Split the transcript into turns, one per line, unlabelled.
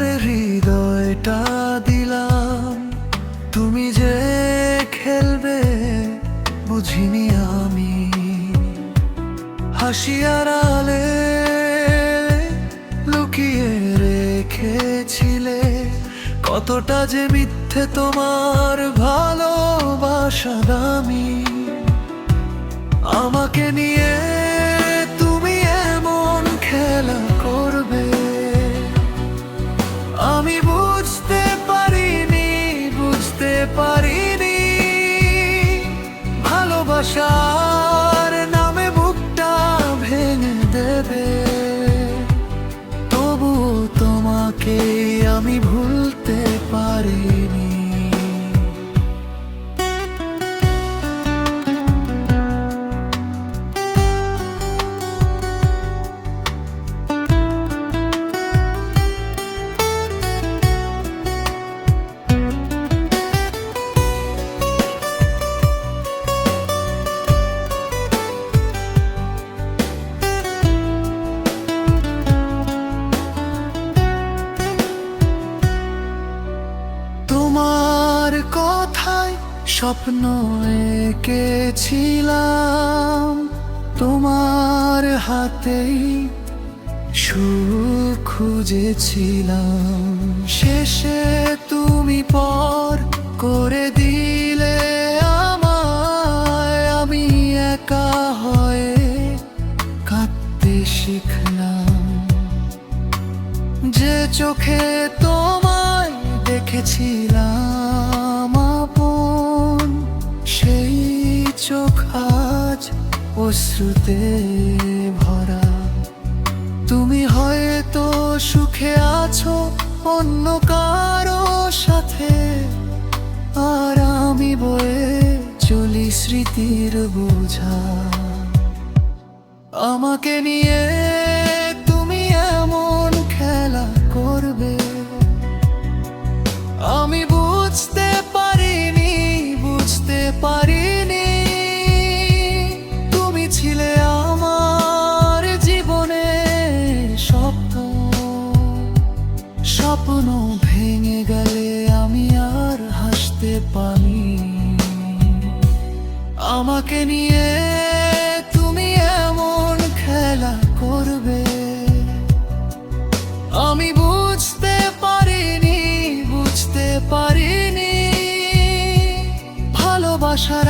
করে হৃদয়টা দিলাম, তুমি যে খেলবে বুঝিনি আমি। হাসি আড়ালে লুকিয়ে রেখেছিলে কতটা যে মিথ্যে তোমার ভালোবাসা দামি। আমাকে নিয়ে তুমি এমন খেলা করবে আমি বুঝতে পারিনি। ভালোবাসার নামে বুকটা ভেঙে দেবে, তবুও তোমাকে আমি ভুলতে পারিনি। তোমার কথায় স্বপ্ন এঁকেছিলাম, তোমার হাতেই সুখ খুঁজেছিলাম। শেষে তুমি পর করে দিলে আমায়, আমি একা হয়ে কাঁদতে শিখলাম। যে চোখে তোমায় দেখেছিলাম আপন, সেই চোখ আজ অশ্রুতে ভরা। তুমি হয়তো সুখে আছো অন্য কারো সাথে, আর আমি বয়ে চলি স্মৃতির বোঝা। আমাকে নিয়ে তুমি এমন খেলা করবে আমি বুঝতে পারিনি। তুমি ছিলে আমার জীবনে স্বপ্ন ভেঙে গেলে আমি আর হাসতে পারি। আমাকে নিয়ে তুমি এমন খেলা করবে আমি বুঝতে পারিনি। ভালোবাসার